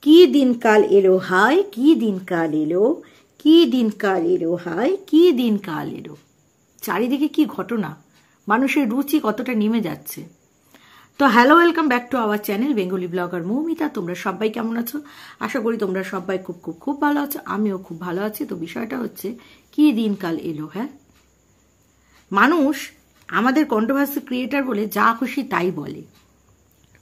কি দিনকাল এলো হায়, কি দিনকাল এলো, কি দিনকাল এলো হায়, কি দিনকাল এলো। চারিদিকে কি ঘটনা, মানুষের রুচি কতটা নেমে যাচ্ছে। তো hello, welcome back to our channel Bengali blogger Moumita. তোমরা সবাই কেমন আছো? আশা করি তোমরা সবাই খুব খুব খুব ভালো আছো, আমিও খুব ভালো আছি। তো বিষয়টা হচ্ছে কি দিনকাল এলো। হ্যাঁ, মানুষ আমাদের কন্ট্রোভার্সি ক্রিয়েটার বলে যা খুশি তাই বলে।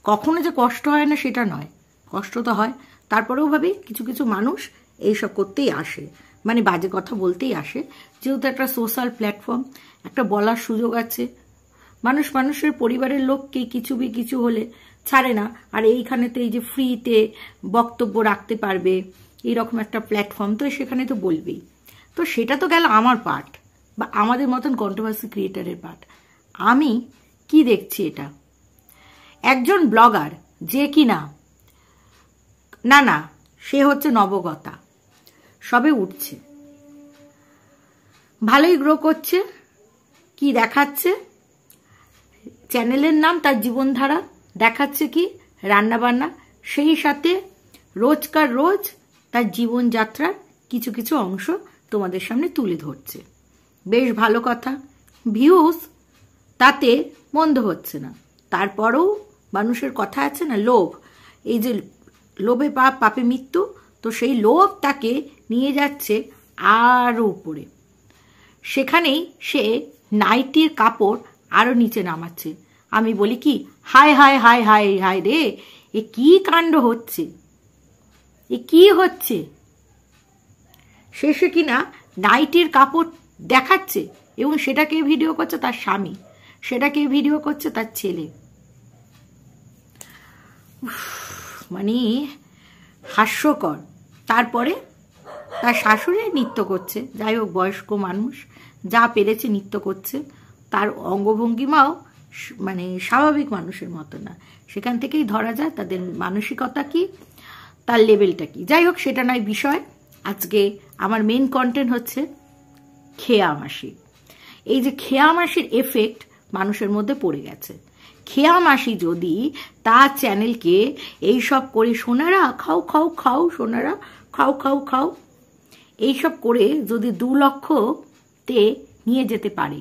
কখনো যে কষ্ট হয় না সেটা নয়, কষ্ট তো হয়, তারপরেও ভাবি কিছু কিছু মানুষ এইসব করতেই আসে, মানে বাজে কথা বলতেই আসে। যেহেতু একটা সোশ্যাল প্ল্যাটফর্ম, একটা বলার সুযোগ আছে, মানুষ মানুষের পরিবারের লোককে কিছু হলে ছাড়ে না। আর এইখানে তো এই যে ফ্রিতে বক্তব্য রাখতে পারবে এইরকম একটা প্ল্যাটফর্ম, তো সেখানে তো বলবেই। তো সেটা তো গেল আমার পার্ট, বা আমাদের মতন কন্ট্রোভার্সি ক্রিয়েটারের পার্ট। আমি কি দেখছি, এটা একজন ব্লগার যে কিনা না সে হচ্ছে নবগতা, সবে উঠছে, ভালোই গ্রো করছে। কি দেখাচ্ছে? চ্যানেলের নাম তার জীবনধারা দেখাচ্ছে, কি রান্নাবান্না, সেই সাথে রোজকার রোজ তার জীবনযাত্রার কিছু কিছু অংশ তোমাদের সামনে তুলে ধরছে। বেশ ভালো কথা, ভিউজ তাতে মন্দ হচ্ছে না। তারপরেও মানুষের কথা আছে না, লোভ। এই যে লোভে পাপ, পাপে মৃত্যু, তো সেই লোভ তাকে নিয়ে যাচ্ছে আরও উপরে। সেখানেই সে নাইটির কাপড় আরো নিচে নামাচ্ছে। আমি বলি কি, হায় হায় হায় হায় হায় রে, এ কি কাণ্ড হচ্ছে, এ কি হচ্ছে? শেষে কিনা নাইটির কাপড় দেখাচ্ছে, এবং সেটাকে ভিডিও করছে তার স্বামী, সেটাকে ভিডিও করছে তার ছেলে। মানে হাস্যকর। তারপরে তার শাশুড়ি নৃত্য করছে, যাই হোক বয়স্ক মানুষ যা পেরেছে নৃত্য করছে, তার অঙ্গভঙ্গিমাও মানে স্বাভাবিক মানুষের মতো না। সেখান থেকেই ধরা যায় তাদের মানসিকতা কি, তার লেভেলটা কি। যাই হোক, সেটা নয় বিষয়। আজকে আমার মেন কন্টেন্ট হচ্ছে খেয়ামাসি। এই যে খেয়ামাসির এফেক্ট মানুষের মধ্যে পড়ে গেছে। খেয়ামাসি যদি তার চ্যানেলকে এইসব করে, সোনারা খাও খাও খাও, সোনারা খাও খাও খাও, এইসব করে যদি 2 লক্ষতে নিয়ে যেতে পারে,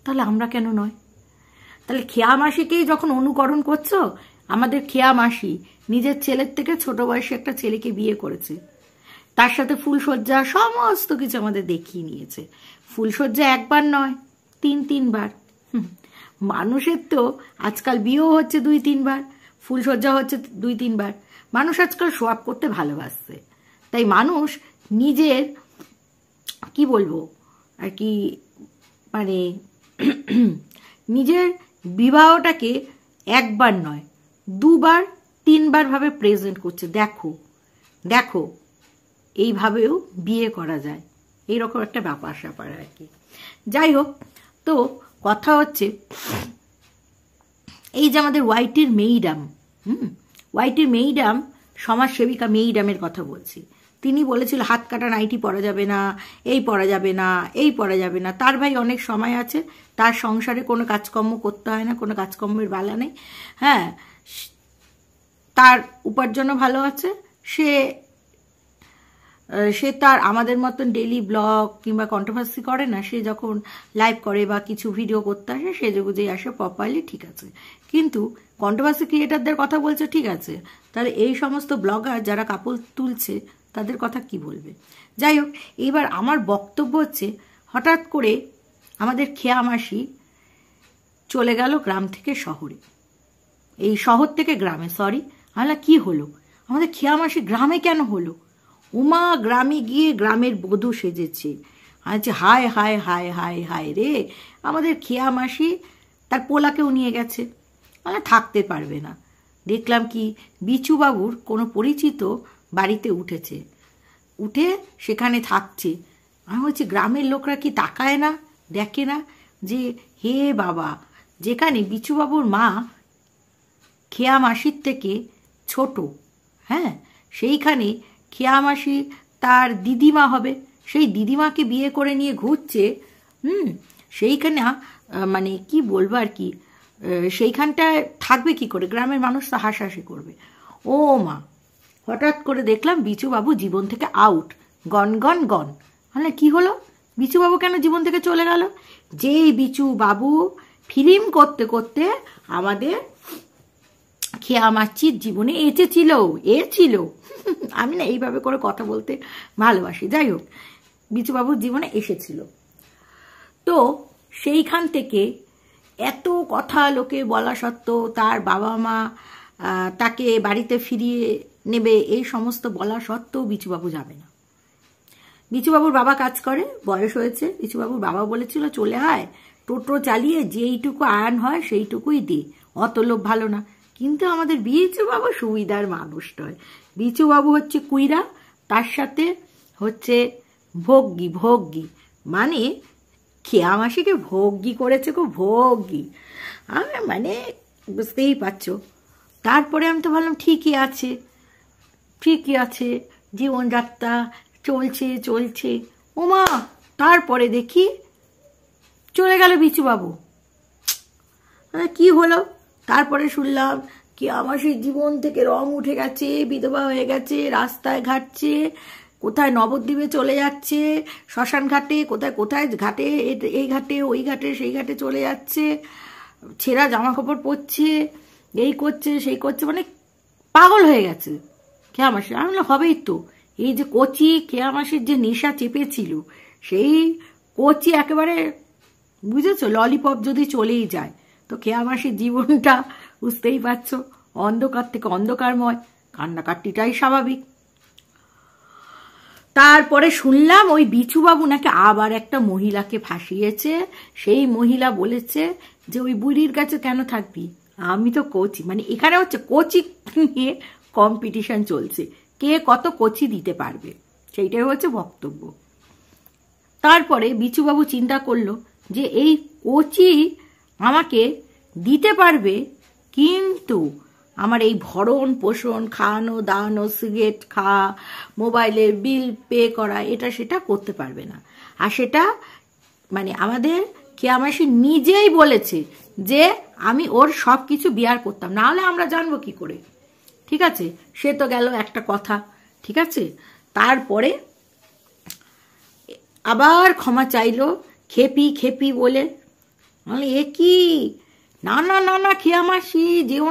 তাহলে আমরা কেন নয়? তাহলে খেয়া মাসিকেই যখন অনুকরণ করছো, আমাদের খেয়া মাসি নিজের ছেলের থেকে ছোট বয়সে একটা ছেলেকে বিয়ে করেছে, তার সাথে ফুলসজ্জা সমস্ত কিছু আমাদের দেখিয়ে নিয়েছে। ফুলসজ্জা একবার নয়, 3 বার। মানুষের তো আজকাল বিয়েও হচ্ছে 2-3 বার, ফুলসজ্জা হচ্ছে 2-3 বার। মানুষ আজকাল শো আপ করতে ভালোবাসছে, তাই মানুষ নিজের কি বলবো আর কি, মানে নিজের বিবাহটাকে একবার নয় 2 বার 3 বার ভাবে প্রেজেন্ট করছে। দেখো দেখো, এইভাবেও বিয়ে করা যায়, এইরকম একটা ব্যাপার স্যাপার আর কি। যাই হোক, তো কথা হচ্ছে এই যে আমাদের ওয়াইটির মেইডাম, ওয়াইটির মেইডাম, সমাজসেবিকা মেইডামের কথা বলছি। তিনি বলেছিল হাত কাটা নাইটি পরা যাবে না, এই পরা যাবে না, এই পরা যাবে না। তার ভাই অনেক সময় আছে, তার সংসারে কোনো কাজকর্ম করতে হয় না, কোনো কাজকর্মের বেলা নেই। হ্যাঁ, তার উপার্জনও ভালো আছে। সে তার আমাদের মতন ডেইলি ব্লগ কিংবা কন্ট্রোভার্সি করে না। সে যখন লাইভ করে বা কিছু ভিডিও করতে আসে, সে যেগুলোই আসে প্রপারলি, ঠিক আছে। কিন্তু কন্ট্রোভার্সি ক্রিয়েটারদের কথা বলছে, ঠিক আছে, তাহলে এই সমস্ত ব্লগার যারা কাপড় তুলছে তাদের কথা কি বলবে? যাই হোক, এবার আমার বক্তব্য হচ্ছে, হঠাৎ করে আমাদের খেয়ামাসি চলে গেল গ্রাম থেকে শহরে, এই শহর থেকে গ্রামে, সরি, আমরা কি হলো? আমাদের খেয়ামাসি গ্রামে কেন হলো? উমা গ্রামে গিয়ে গ্রামের বধূ সেজেছে। আচ্ছা, হায় হায় হায় হায় হায় রে, আমাদের খেয়ামাসি তার পোলাকেও নিয়ে গেছে, মানে থাকতে পারবে না। দেখলাম কি, বিচুবাবুর কোনো পরিচিত বাড়িতে উঠেছে, উঠে সেখানে থাকছে। আমি বলছি, গ্রামের লোকরা কি তাকায় না, দেখে না যে হে বাবা, যেখানে বিচুবাবুর মা খেয়ামাসির থেকে ছোট, হ্যাঁ, সেইখানে খেয়ামাসি তার দিদিমা হবে, সেই দিদিমাকে বিয়ে করে নিয়ে ঘুরছে। সেইখানে মানে কি বলবো আর কি, সেইখানটায় থাকবে কি করে? গ্রামের মানুষ তো হাসাহাসি করবে। ও মা, হঠাৎ করে দেখলাম বিচুবাবু জীবন থেকে আউট, গন গন গন। মানে কি হলো, বিচুবাবু কেন জীবন থেকে চলে গেল? যেই বিচুবাবু ফিল্ম করতে করতে আমাদের খেয়া মাছির জীবনে এসেছিল আমি না এইভাবে করে কথা বলতে ভালোবাসি, যাই হোক, বিচুবাবুর জীবনে এসেছিল। তো সেইখান থেকে এত কথা লোকে বলা সত্ত্বেও, তার বাবা মা তাকে বাড়িতে ফিরিয়ে নেবে এই সমস্ত বলা সত্ত্বেও বিচুবাবু যাবে না। বিচুবাবুর বাবা কাজ করে, বয়স হয়েছে, বিচুবাবুর বাবা বলেছিল চলে আয়, টোটো চালিয়ে যেইটুকু আয়ন হয় সেইটুকুই দে, অত লোভ ভালো না। কিন্তু আমাদের বিচুবাবু সুবিধার মানুষ নয়। বিচুবাবু হচ্ছে কুইরা, তার সাথে হচ্ছে ভোগ্যি, মানে খেয়া মাসিকে ভোগ্যি করেছে, খুব ভোগ্যি, মানে বুঝতেই পারছো। তারপরে আমি তো ভাবলাম ঠিকই আছে, জীবনযাত্রা চলছে। ওমা, তারপরে দেখি চলে গেল বিচুবাবু। কি হলো? তারপরে শুনলাম কি আমার সেই জীবন থেকে রং উঠে গেছে, বিধবা হয়ে গেছে, রাস্তায় ঘাটছে, কোথায় নবদ্বীপে চলে যাচ্ছে, শ্মশান ঘাটে, কোথায় ঘাটে, এই ঘাটে ওই ঘাটে সেই ঘাটে চলে যাচ্ছে, ছেঁড়া জামা কাপড় পরছে, এই করছে সেই করছে, মানে পাগল হয়ে গেছে খেয়া মাসি। আমি বললাম হবেই তো, এই যে কচি খেয়া মাসির যে নেশা চেপেছিল, সেই কচি একেবারে বুঝেছো, ললিপপ যদি চলেই যায় তো খেয়া মাসির জীবনটা বুঝতেই পারছো, অন্ধকার থেকে অন্ধকারময়, কান্নাকাটিটাই স্বাভাবিক। তারপরে শুনলাম ওই বিচুবাবু নাকি আবার একটা মহিলাকে ফাঁসিয়েছে। সেই মহিলা বলেছে যে ওই বুড়ির কাছে কেন থাকবি, আমি তো কচি, মানে এখানে হচ্ছে কচি নিয়ে কম্পিটিশন চলছে, কে কত কচি দিতে পারবে, সেইটাই হচ্ছে বক্তব্য। তারপরে বিচুবাবু চিন্তা করলো যে এই কচি আমাকে দিতে পারবে, কিন্তু আমার এই ভরণ পোষণ, খাওয়ানো দাওয়ানো, সিগারেট খাওয়া, মোবাইলের বিল পে করা, এটা সেটা করতে পারবে না। আর সেটা মানে আমাদের খেয়া মাসি নিজেই বলেছে যে আমি ওর সব কিছু বিয়ার করতাম, না হলে আমরা জানবো কি করে। ঠিক আছে, সে তো গেল একটা কথা, ঠিক আছে। তারপরে আবার ক্ষমা চাইলো খেপি বলে। এ কি, না খেয়া মাসি যেও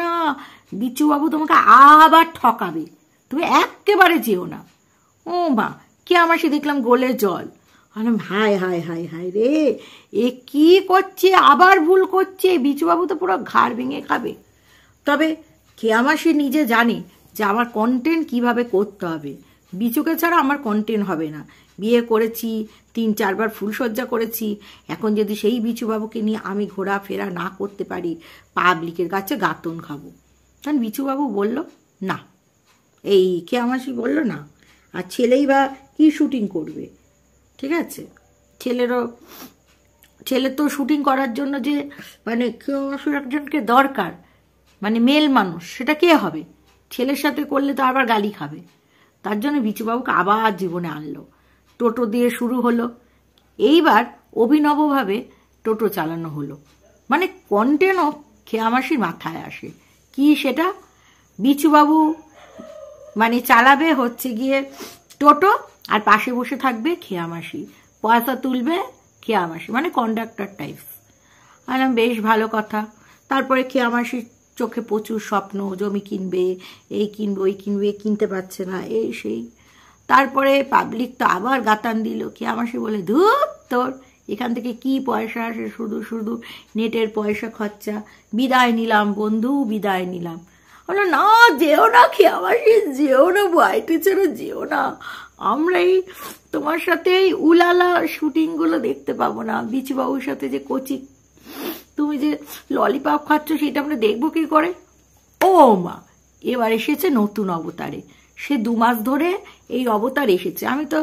না, বিচুবাবু তোমাকে আবার ঠকাবে, তুমি একেবারে যেও না। ও মা, খেয়া মাসি দেখলাম গোলে জল। হায় রে, এ কি করছে, আবার ভুল করছে, বিচুবাবু তো পুরো ঘাড় ভেঙে খাবে। তবে খেয়া মাসি নিজে জানে যে আমার কন্টেন্ট কিভাবে করতে হবে, বিচুকে ছাড়া আমার কন্টেন্ট হবে না। বিয়ে করেছি, 3-4 বার ফুলসজ্জা করেছি, এখন যদি সেই বিচুবাবুকে নিয়ে আমি ঘোরাফেরা না করতে পারি, পাবলিকের কাছে গাতন খাবো। কারণ বিচুবাবু বলল না, এই খেয়া মাসি বলল না, আর ছেলেই বা কি শুটিং করবে, ঠিক আছে। ছেলে তো শুটিং করার জন্য যে মানে খেয়া মাসির একজনকে দরকার, মানে মেল মানুষ, সেটা কে হবে? ছেলের সাথে করলে তো আবার গালি খাবে। তার জন্য বিচুবাবুকে আবার জীবনে আনলো, টোটো দিয়ে শুরু হলো। এইবার অভিনবভাবে টোটো চালানো হলো, মানে কন্টেন্টও খেয়া মাসির মাথায় আসে। কি সেটা, বিচুবাবু মানে চালাবে হচ্ছে গিয়ে টোটো, আর পাশে বসে থাকবে খেয়া মাসি, পয়সা তুলবে খেয়া মাসি, মানে কন্ডাক্টর টাইপ। আলাম বেশ ভালো কথা। তারপরে খেয়া মাসির চোখে প্রচুর স্বপ্ন, জমি কিনবে, এই কিনবে ওই কিনবে, কিনতে পারছে না, এই সেই। তারপরে পাবলিক তো আবার গাতান দিল, খেয়া মাসি বলে ধুর তোর, এখান থেকে কি পয়সা আসে, শুধু নেটের পয়সা খরচা, বিদায় নিলাম বন্ধু, বিদায় নিলাম। বললো না, যেও না খেয়া মাসি, যেও না, বয়টি ছেড়ে যেও না, আমরা এই তোমার সাথে এই উলালা শুটিংগুলো দেখতে পাবো না, বিচুবাবুর সাথে যে কচি তুমি যে ললিপপ খাচ্ছ সেটা আমরা দেখবো কি করে। ও মা, এবার এসেছে নতুন অবতারে, সে 2 মাস ধরে এই অবতার এসেছে। আমি তো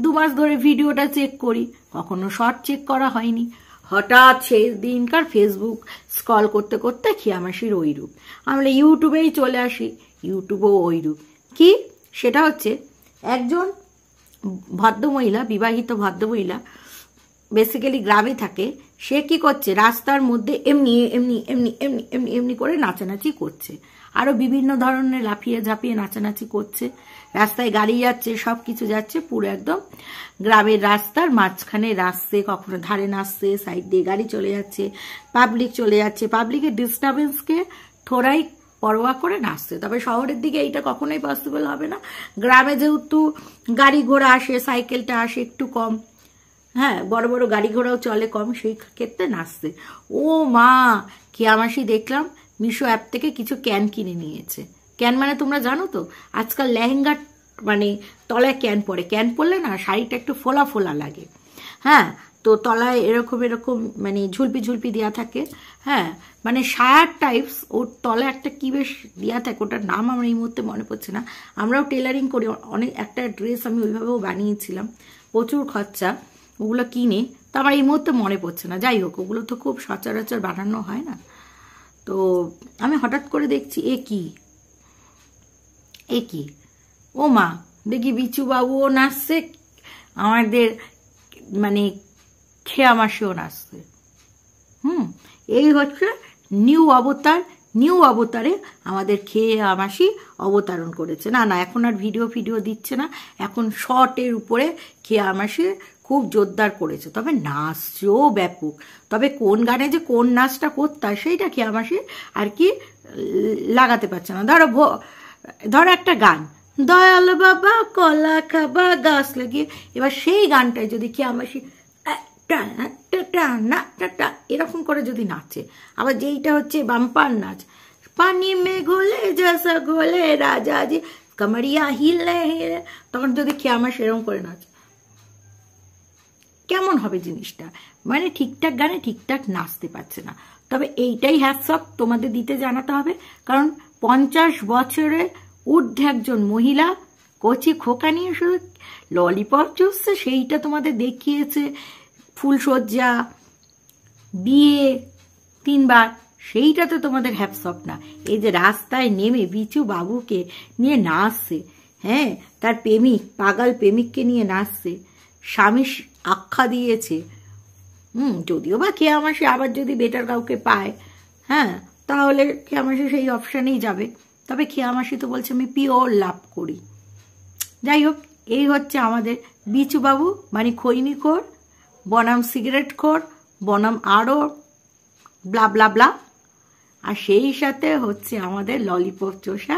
2 মাস ধরে ভিডিওটা চেক করি, কখনো শর্ট চেক করা হয়নি। হঠাৎ সেই দিনকার ফেসবুক স্ক্রল করতে করতে খেয়া মাসির ওই রূপ, আমরা ইউটিউবেই চলে আসি, ইউটিউবেও ওই রূপ। কি সেটা হচ্ছে একজন ভদ্রমহিলা, বিবাহিত ভদ্রমহিলা, বেসিক্যালি গ্রামে থাকে, সে কি করছে, রাস্তার মধ্যে এমনি এমনি এমনি এমনি এমনি এমনি করে নাচানাচি করছে, আরো বিভিন্ন ধরনের লাফিয়ে ঝাঁপিয়ে নাচানাচি করছে। রাস্তায় গাড়ি যাচ্ছে, সব কিছু যাচ্ছে, পুরো একদম গ্রামের রাস্তার মাঝখানে নাচছে, কখনো ধারে নাচছে, সাইড দিয়ে গাড়ি চলে যাচ্ছে, পাবলিক চলে যাচ্ছে, পাবলিকের ডিস্টারবেন্সকে থোড়াই পরোয়া করে নাচছে। তবে শহরের দিকে এইটা কখনোই পসিবল হবে না। গ্রামে যেহেতু গাড়ি ঘোড়া আসে, সাইকেলটা আসে একটু কম, হ্যাঁ, বড় বড় গাড়ি ঘোড়াও চলে কম, সেই ক্ষেত্রে নাচছে। ও মা, কেয়ামাসি দেখলাম মিশো অ্যাপ থেকে কিছু ক্যান কিনে নিয়েছে। ক্যান মানে তোমরা জানো তো, আজকাল লেহেঙ্গা মানে তলায় ক্যান পরে, ক্যান পরলে না শাড়িটা একটু ফোলা ফোলা লাগে, হ্যাঁ, তো তলায় এরকম এরকম মানে ঝুলপি ঝুলপি দেওয়া থাকে, হ্যাঁ, মানে শায়ার টাইপস, ওর তলায় একটা কি বেশ দেওয়া থাকে, ওটার নাম আমার এই মুহূর্তে মনে পড়ছে না। আমরাও টেলারিং করি, অনেক একটা ড্রেস আমি ওইভাবেও বানিয়েছিলাম, প্রচুর খরচা ওগুলো কিনে, তো আমার এই মুহূর্তে মনে পড়ছে না। যাই হোক, ওগুলো তো খুব সচরাচর বানানো হয় না। তো আমি হঠাৎ করে দেখছি এ কি, ও মা, দেখি বিচু বাবুও নাচছে, আমাদের মানে খেয়ামাসিও নাচছে। এই হচ্ছে নিউ অবতার। নিউ অবতারে আমাদের খেয়ামাসি অবতারণ করেছে। না না, এখন আর ভিডিও দিচ্ছে না, এখন শর্টের উপরে খেয়ামাসি খুব জোরদার করেছে। তবে নাচও ব্যাপক, তবে কোন গানে যে কোন নাচটা করতে হয় সেইটা খেয়ামাসি আর কি লাগাতে পারছে না। ধরো একটা গান, দয়াল বাবা কলা খাবা গাছ লাগিয়ে, এবার সেই গানটায় যদি খেয়ামাসি এরকম করে যদি নাচে, আবার যেইটা হচ্ছে বাম্পার নাচ, পানি মে ঘোলে জেসা ঘোলে রাজা জি কামারিয়া হিলে হিলে, তখন যদি খেয়ামাসি এরকম করে নাচে, কেমন হবে জিনিসটা? মানে ঠিকঠাক গানে ঠিকঠাক নাচতে পারছে না। তবে এইটাই হ্যাটসঅপ তোমাদের দিতে জানাতে হবে, কারণ 50 বছরে ঊর্ধ্বে একজন মহিলা কচি খোকা নিয়ে শুধু ললিপপ চুষছে, সেইটা তোমাদের দেখিয়েছে, ফুলসজ্জা, বিয়ে 3 বার, সেইটা তো তোমাদের হ্যাটসঅপ না। এই যে রাস্তায় নেমে বিচু বাবুকে নিয়ে নাচছে, হ্যাঁ, তার প্রেমিক, পাগল প্রেমিককে নিয়ে নাচছে, স্বামী আখ্যা দিয়েছে, যদিও বা খেয়ামাসি আবার যদি বেটার কাউকে পায়, হ্যাঁ, তাহলে খেয়ামাসি সেই অপশানেই যাবে। তবে খেয়ামাসি তো বলছে আমি পিওর লাভ করি। যাই হোক, এই হচ্ছে আমাদের বিচু বাবু, মানে খৈনিখোর বনাম সিগারেট খোর বনাম আরও ব্লা ব্লা ব্লা, আর সেই সাথে হচ্ছে আমাদের ললিপপ চোষা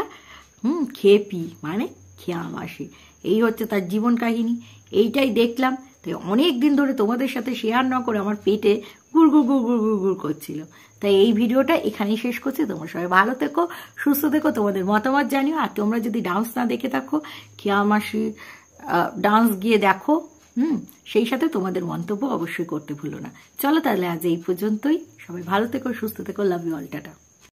খেপি মানে খেয়ামাসি। এই হচ্ছে তার জীবন কাহিনী। এইটাই দেখলাম, তাই অনেক দিন ধরে তোমাদের সাথে শেয়ার না করে আমার পেটে গুড় গুড় গুড় গুড় গুড় গুড় করছিল। তাই এই ভিডিওটা এখানেই শেষ করছি। তোমরা সবাই ভালো থেকো, সুস্থ থেকো, তোমাদের মতামত জানিও। আর তোমরা যদি ডান্স না দেখে থাকো, খেয়ামাসি ডান্স গিয়ে দেখো, সেই সাথে তোমাদের মন্তব্য অবশ্যই করতে ভুলো না। চলো তাহলে আজ এই পর্যন্তই, সবাই ভালো থেকো, সুস্থ থেকো, লাভ ইউ অল, টাটা।